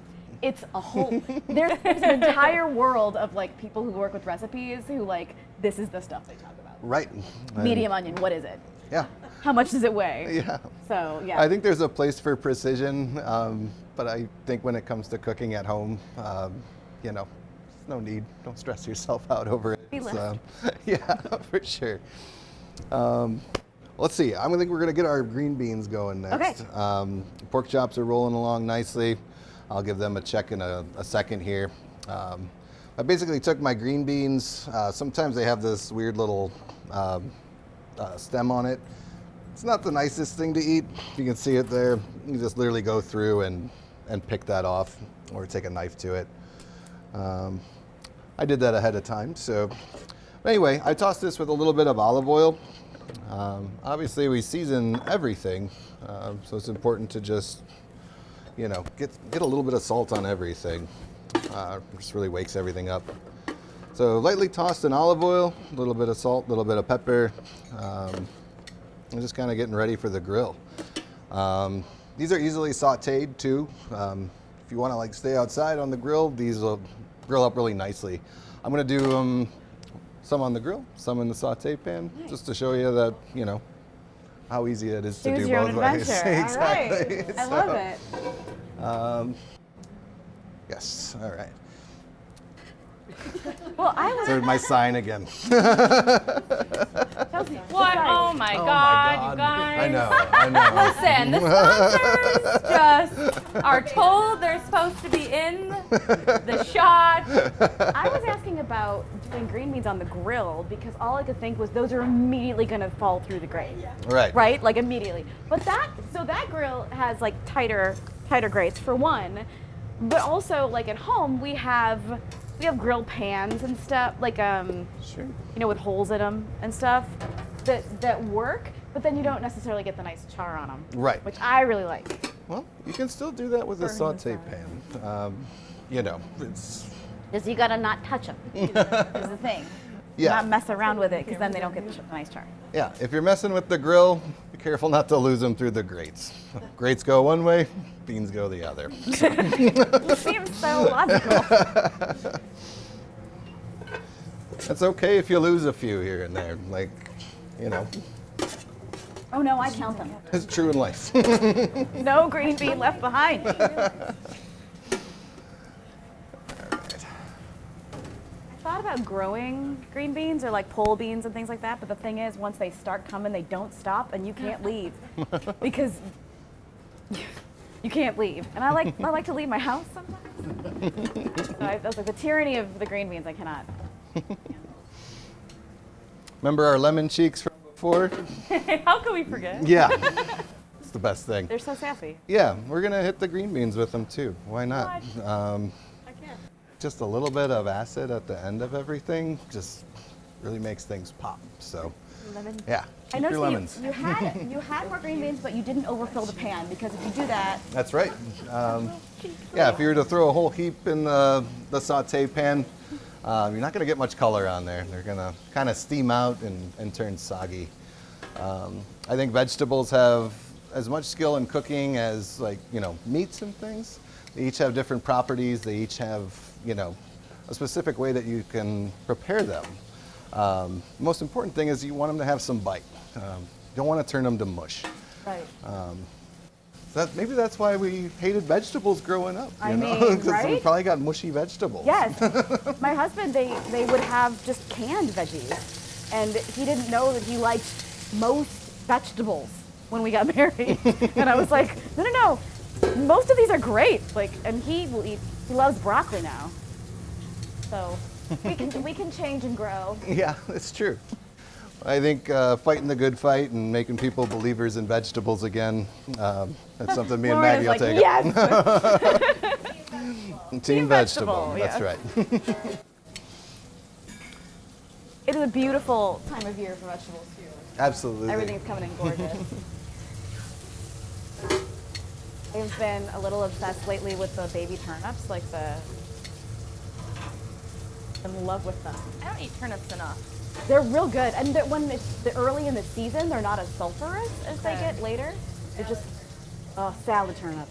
It's a whole, there's an entire world of like people who work with recipes who like, this is the stuff they talk about. Right. Medium onion, what is it? Yeah. How much does it weigh? Yeah. So yeah. I think there's a place for precision, but I think when it comes to cooking at home, you know, there's no need. Don't stress yourself out over it. Be less. Yeah, for sure. Let's see. I think we're gonna get our green beans going next. Okay. Pork chops are rolling along nicely. I'll give them a check in a second here. I basically took my green beans. Sometimes they have this weird little stem on it. It's not the nicest thing to eat. You can see it there. You just literally go through and pick that off or take a knife to it. I did that ahead of time. So anyway, I tossed this with a little bit of olive oil. Obviously we season everything, so it's important to just, you know, get a little bit of salt on everything. Just really wakes everything up. So lightly tossed in olive oil, a little bit of salt, a little bit of pepper. I'm just kind of getting ready for the grill. These are easily sauteed too. If you want to like stay outside on the grill, these will grill up really nicely. I'm gonna do some on the grill, some in the saute pan, just to show you that, you know, how easy it is to Choose do your both own ways. adventure. Exactly. All right. I love it. Yes, all right. Well, I was There's my sign again. Chelsea, What? sorry. Oh my Oh God, you guys. I know. Listen, the sponsors just are told they're supposed to be in the shot. I was asking about doing green beans on the grill because all I could think was those are immediately going to fall through the grate. Right. Right? Like immediately. But that grill has like tighter grates for one, but also like at home we have grill pans and stuff like Sure. you know, with holes in them and stuff that work, but then you don't necessarily get the nice char on them. Right. Which I really like. Well, you can still do that with a Burn the saute side. pan. You know, it's Because you gotta not touch them. Is the thing. Yeah. Not mess around with it because then they don't get the nice char. yeah. If you're messing with the grill, be careful not to lose them through the grates. Grates go one way, beans go the other. It seems so logical. It's okay if you lose a few here and there. Like, you know, Oh no, I count them. it's true in life. No green bean left behind. I thought about growing green beans or like pole beans and things like that, but the thing is, once they start coming, they don't stop, and you can't leave because you can't leave. And I like to leave my house sometimes. So I was like, the tyranny of the green beans, I cannot. Remember our lemon cheeks from before? How can we forget? Yeah. It's the best thing. They're so sassy. Yeah, we're gonna hit the green beans with them too. Why not? I can't. Just a little bit of acid at the end of everything. Just really makes things pop. So, Lemon. yeah, I keep your noticed lemons. you had more green beans, but you didn't overfill the pan because if you do that, That's right. Yeah, if you were to throw a whole heap in the saute pan, you're not going to get much color on there. They're going to kind of steam out and turn soggy. I think vegetables have as much skill in cooking as, like, you know, meats and things. They each have different properties. They each have, you know, a specific way that you can prepare them. Most important thing is you want them to have some bite. You don't want to turn them to mush. right? Maybe that's why we hated vegetables growing up. I You know? mean, 'Cause we right? probably got mushy vegetables. Yes. My husband, they would have just canned veggies, and he didn't know that he liked most vegetables when we got married. And I was like, no, most of these are great. Like, and he loves broccoli now. So we can change and grow. Yeah, it's true. I think fighting the good fight and making people believers in vegetables again, that's something me and Lauren Maggie is will like, take up. yes. Team vegetable, vegetable, that's yeah. right. It is a beautiful time of year for vegetables too. Absolutely. Everything's coming in gorgeous. I've been a little obsessed lately with the baby turnips, like I'm in love with them. I don't eat turnips enough. They're real good, and when it's early in the season, they're not as sulfurous as they Okay. get later. They're just salad turnips.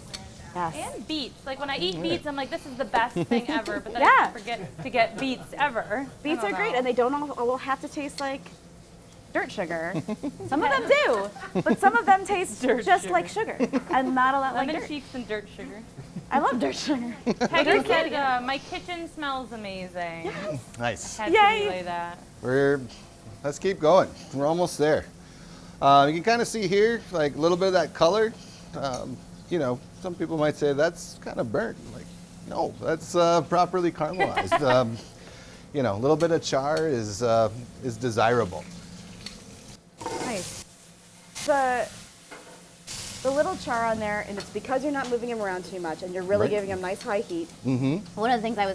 Yes. And beets. Like when I eat beets, I'm like, this is the best thing ever. But then Yeah. I forget to get beets ever. Beets I are don't great, know. and they don't all have to taste like dirt sugar. Some of them do, but some of them taste Dirt just sugar. like sugar, and not a lot like Lemon dirt. cheeks and dirt sugar. I love dirt sugar. Peggy said, my kitchen smells amazing. Nice. Had Yay. to relay that. Let's keep going. We're almost there. You can kind of see here, like a little bit of that color. You know, some people might say that's kind of burnt. Like, no, that's properly caramelized. You know, a little bit of char is desirable. Nice. The little char on there, and it's because you're not moving them around too much, and you're really Right. giving them nice high heat. Mm-hmm. One of the things we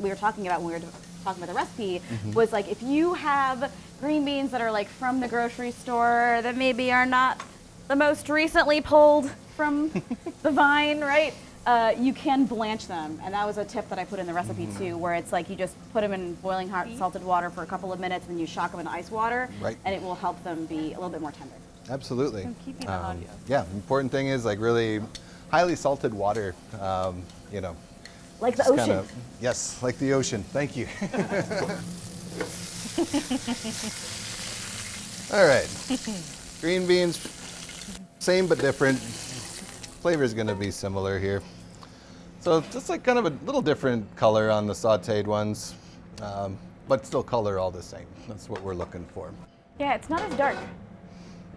were talking about when we were talking about the recipe was like if you have green beans that are like from the grocery store that maybe are not the most recently pulled from the vine, right? You can blanch them, and that was a tip that I put in the recipe too, where it's like you just put them in boiling hot salted water for a couple of minutes, and you shock them in ice water, Right. and it will help them be a little bit more tender. Absolutely. I'm keeping the audio. Yeah, important thing is like really highly salted water. You know, Like the just ocean. kinda- yes, like the ocean. Thank you. All right, green beans, same but different. Flavor is going to be similar here. So just like kind of a little different color on the sautéed ones, but still color all the same. That's what we're looking for. Yeah, it's not as dark.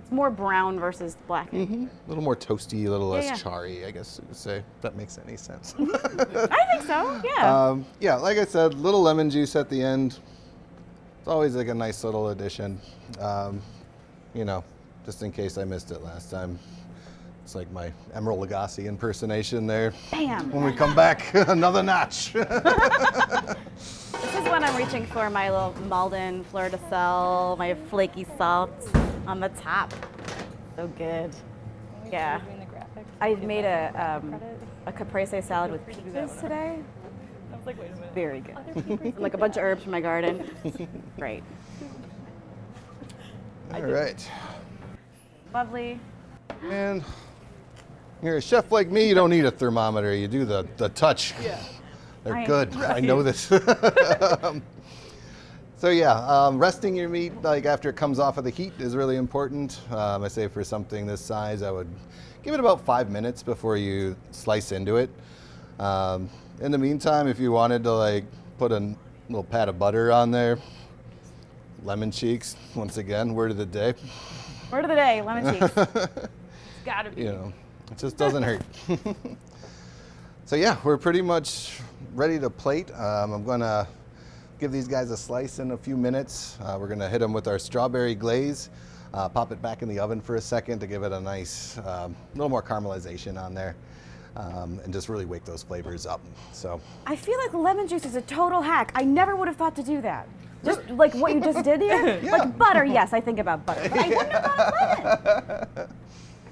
It's more brown versus black. A little more toasty, a little less yeah. charry, I guess you could say, if that makes any sense. I think so, yeah. Yeah, like I said, little lemon juice at the end. It's always like a nice little addition. You know, just in case I missed it last time. It's like my Emerald Lagasse impersonation there. Bam. When we come back, another notch. This is when I'm reaching for my little Malden fleur de sel, my flaky salt on the top. So good. Yeah. Doing the graphics. I Give made that a caprese salad with do that peaches one. today. I was like, wait a minute. Very good. Other people And like a bunch of herbs from my garden. Great. All right. Lovely. And you're a chef like me, you don't need a thermometer. You do the touch. Yeah. They're good. I know this. So yeah, resting your meat like after it comes off of the heat is really important. I say for something this size, I would give it about 5 minutes before you slice into it. In the meantime, if you wanted to like put a little pat of butter on there, lemon cheeks, once again, word of the day. Word of the day, lemon cheeks. It's gotta be. You know, it just doesn't hurt. So yeah, we're pretty much ready to plate. I'm gonna give these guys a slice in a few minutes. We're gonna hit them with our strawberry glaze, pop it back in the oven for a second to give it a nice, little more caramelization on there. and just really wake those flavors up. So I feel like lemon juice is a total hack. I never would have thought to do that. Just like what you just did here. Yeah. Like butter, yes, I think about butter, but I wouldn't have thought lemon.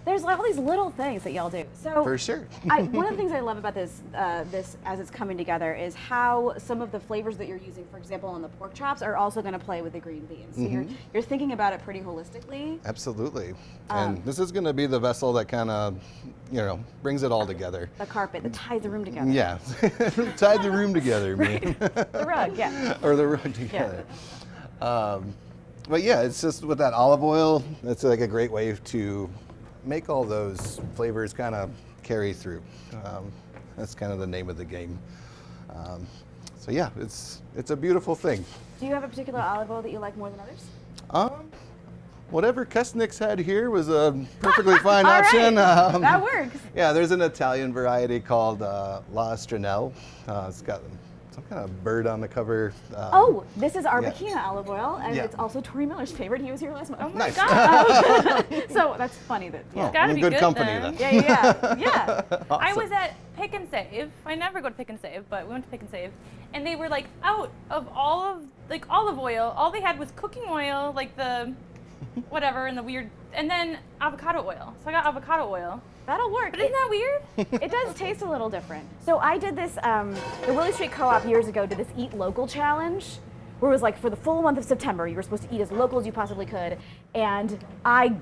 There's like all these little things that y'all do. So for sure. One of the things I love about this as it's coming together is how some of the flavors that you're using, for example, on the pork chops, are also going to play with the green beans. So you're thinking about it pretty holistically. Absolutely. And this is going to be the vessel that kind of, brings it all together. The carpet that ties the room together. Yeah. Tied the room together, man. The rug, yeah. Or the rug together. But yeah, it's just with that olive oil, it's like a great way to make all those flavors kind of carry through. That's kind of the name of the game. So yeah, it's a beautiful thing. Do you have a particular olive oil that you like more than others? Whatever Kesnick's had here was a perfectly fine All option. right. That works. Yeah, there's an Italian variety called La Stranelle. It's got some kind of bird on the cover. This is yeah. Arbequina olive oil, and Yeah. it's also Tori Miller's favorite. He was here last month. Oh my Nice. God. So that's funny that. Yeah. Oh, gotta in be good good company then. then. Yeah. I was at Pick and Save. I never go to Pick and Save, but we went to Pick and Save, and they were like out of all of like olive oil. All they had was cooking oil, like the whatever, and the weird, and then avocado oil. So I got avocado oil. That'll work. But isn't that weird? It does taste a little different. So I did this, the Willie Street Co-op years ago did this Eat Local challenge, where it was like for the full month of September, you were supposed to eat as local as you possibly could. And I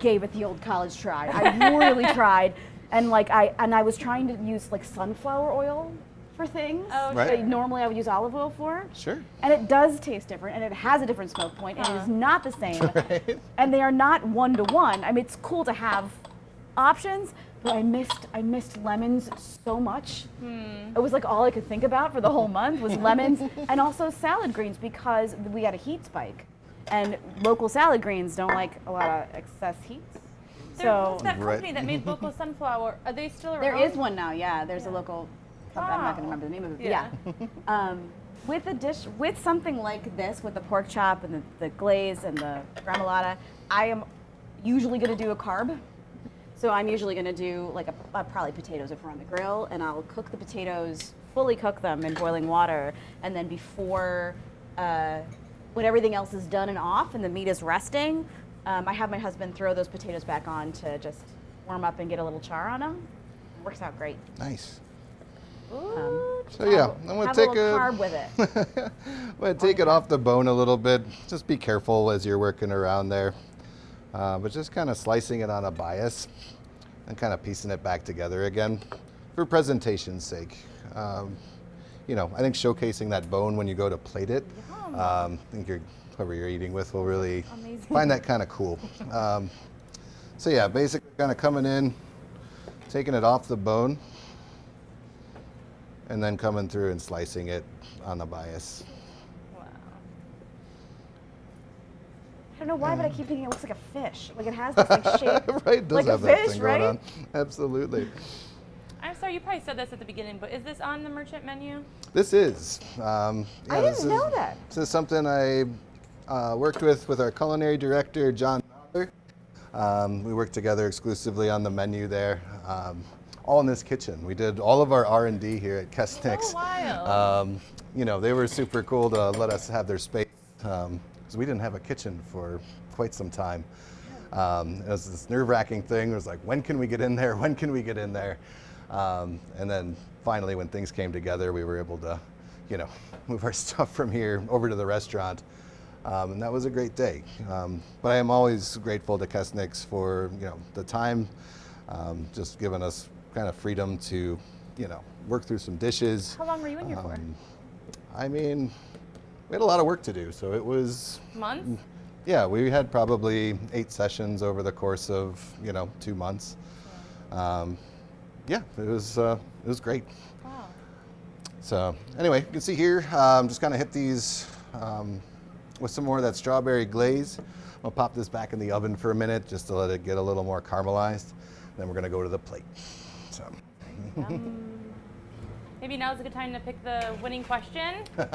gave it the old college try. I really tried. And like I was trying to use like sunflower oil for things Oh, Right. that normally I would use olive oil for. Sure. And it does taste different, and it has a different smoke point, and it is not the same. Right. And they are not one-to-one. I mean, it's cool to have options, but I missed lemons so much. It was like all I could think about for the whole month was lemons and also salad greens because we had a heat spike, and local salad greens don't like a lot of excess heat. There was that Right. company that made local sunflower. Are they still around? There is one now, yeah. There's a local. I'm not going to remember the name of it. But yeah. With a dish, with something like this, with the pork chop and the glaze and the gremolata, I am usually going to do a carb. So I'm usually going to do like probably potatoes if we're on the grill, and I'll cook the potatoes, fully cook them in boiling water, and then before, when everything else is done and off and the meat is resting, I have my husband throw those potatoes back on to just warm up and get a little char on them. It works out great. Nice. Ooh, So yeah, I'm gonna have take a little carb with it. I'm gonna take it off the bone a little bit. Just be careful as you're working around there. But just kind of slicing it on a bias and kind of piecing it back together again for presentation's sake. I think showcasing that bone when you go to plate it, I think whoever you're eating with will really find that kind of cool. So yeah, basically kind of coming in, taking it off the bone, and then coming through and slicing it on the bias. wow. I don't know why, but I keep thinking it looks like a fish. Like it has this like shape. Right, it does like have a that fish, thing right? going on. Absolutely. I'm sorry, you probably said this at the beginning, but is this on the merchant menu? This is. I didn't know that. This is something I worked with our culinary director, John Miller. We worked together exclusively on the menu there. All in this kitchen. We did all of our R&D here at Kesnick's. Oh, wow. They were super cool to let us have their space because we didn't have a kitchen for quite some time. It was this nerve-wracking thing. It was like, when can we get in there? When can we get in there? And then finally, when things came together, we were able to, move our stuff from here over to the restaurant. And that was a great day. But I am always grateful to Kesnick's for, the time, just giving us kind of freedom to, work through some dishes. How long were you in here for? We had a lot of work to do, so it was. Months? Yeah, we had probably 8 sessions over the course of 2 months. It was great. Wow. So anyway, you can see here, just kind of hit these with some more of that strawberry glaze. I'll pop this back in the oven for a minute just to let it get a little more caramelized. Then we're gonna go to the plate. So. Maybe now's a good time to pick the winning question. Do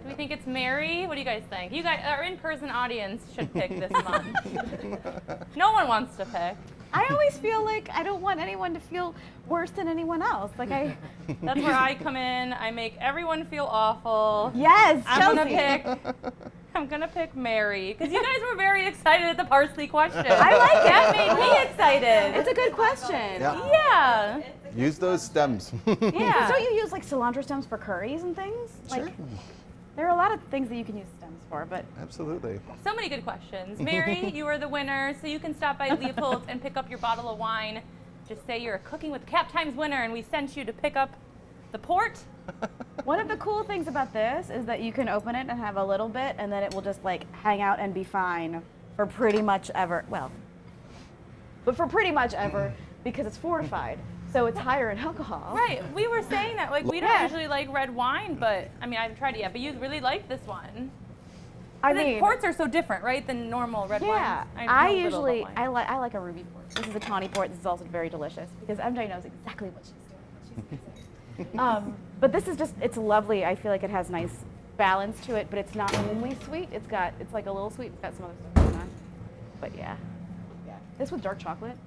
we think it's Mary? What do you guys think? You guys, our in-person audience should pick this month. No one wants to pick. I always feel like I don't want anyone to feel worse than anyone else. Like That's where I come in. I make everyone feel awful. Yes, I'm gonna pick Mary because you guys were very excited at the parsley question. I like it. That made me excited. It's a good question. Yeah. Use those stems. Yeah. So you use like cilantro stems for curries and things? Sure. Like, there are a lot of things that you can use stems for, but Absolutely. So many good questions. Mary, you are the winner, so you can stop by Leopold's and pick up your bottle of wine. Just say you're a Cooking with Cap Times winner, and we sent you to pick up the port. one of the cool things about this is that you can open it and have a little bit, and then it will just like hang out and be fine for pretty much ever. Well, but for pretty much ever because it's fortified, so it's higher in alcohol. Right. We were saying that, like, we don't Yeah. usually like red wine, but I mean, I haven't tried it yet, but you really like this one. I The mean, ports are so different, right, than normal red yeah. wines. I know little usually about wine. I like a ruby port. This is a tawny port. This is also very delicious because MJ knows exactly what she's doing. But this is it's lovely. I feel like it has nice balance to it, but it's not only sweet. It's like a little sweet. It's got some other stuff going on. But yeah. This with dark chocolate.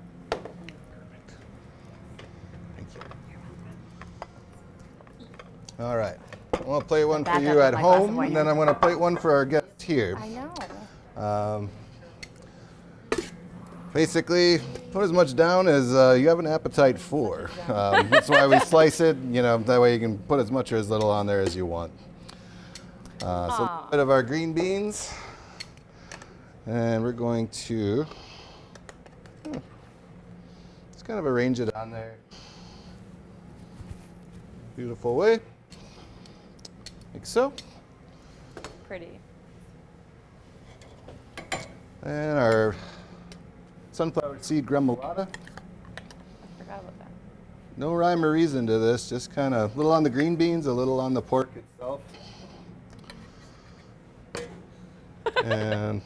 Thank you. All right. I'm going to play one for Back up you with at my glass of home, wine and then here. I'm going to play one for our guests here. I know. Basically, put as much down as you have an appetite for. That's why we slice it, that way you can put as much or as little on there as you want. So a bit of our green beans, and we're going to just kind of arrange it on there. Beautiful way, like so. Pretty. And our sunflower seed gremolata. I forgot about that. No rhyme or reason to this, just kind of a little on the green beans, a little on the pork itself. And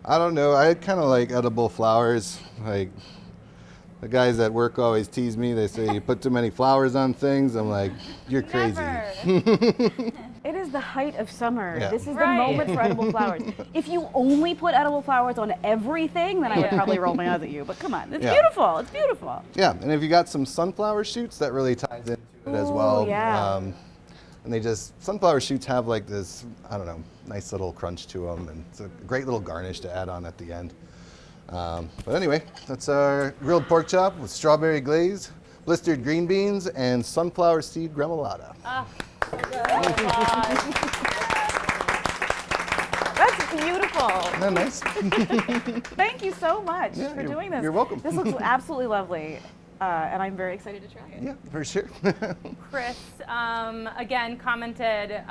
I don't know, I kind of like edible flowers. Like the guys at work always tease me. They say you put too many flowers on things. I'm like, you're crazy. It is the height of summer. Yeah. This is the Right. moment for edible flowers. If you only put edible flowers on everything, then I would Yeah. probably roll my eyes at you. But come on, it's Yeah. beautiful. It's beautiful. Yeah, and if you got some sunflower shoots, that really ties into it as Ooh, well. yeah. And sunflower shoots have like this, I don't know, nice little crunch to them, and it's a great little garnish to add on at the end. But anyway, that's our grilled pork chop with strawberry glaze, blistered green beans, and sunflower seed gremolata. That's beautiful. Isn't that nice? Thank you so much Yeah, for you're- doing this. you're welcome. This looks absolutely lovely, and I'm very excited to try it. Yeah, for sure. Chris, again, commented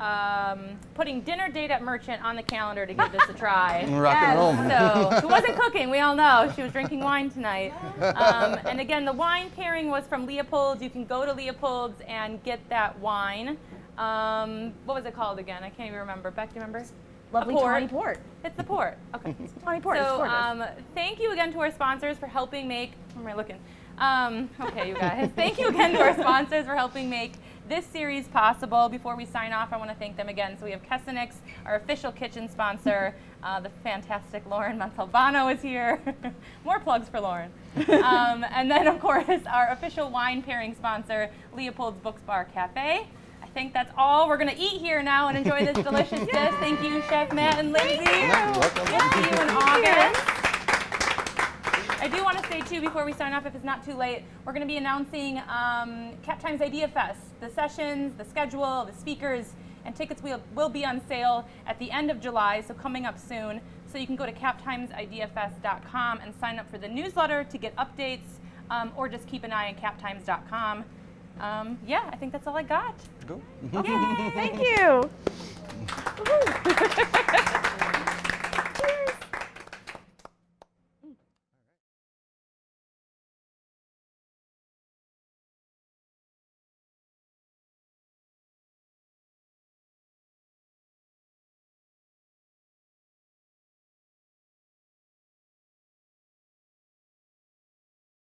putting dinner date at Merchant on the calendar to give this a try. Rock and roll. So she wasn't cooking, we all know. She was drinking wine tonight. And again, the wine pairing was from Leopold's. You can go to Leopold's and get that wine. What was it called again? I can't even remember. Beck, do you remember? Lovely A port. tawny port. It's the port. Okay. Tawny port. it's So gorgeous. thank you again to our sponsors for helping make, where am I looking? Okay, you guys. Thank you again to our sponsors for helping make this series possible. Before we sign off, I want to thank them again. So we have Kessenix, our official kitchen sponsor. The fantastic Lauren Montalbano is here. More plugs for Lauren. And then, of course, our official wine pairing sponsor, Leopold's Books Bar Cafe. I think that's all. We're going to eat here now and enjoy this delicious dish. Thank you, Chef Matt and Lindsay. Yeah, you're welcome. We'll see you in August. I do want to say, too, before we sign off, if it's not too late, we're going to be announcing Cap Times Idea Fest, the sessions, the schedule, the speakers, and tickets will be on sale at the end of July, so coming up soon. So you can go to captimesideafest.com and sign up for the newsletter to get updates, or just keep an eye on captimes.com. Yeah, I think that's all I got. Go. Thank you. Woohoo.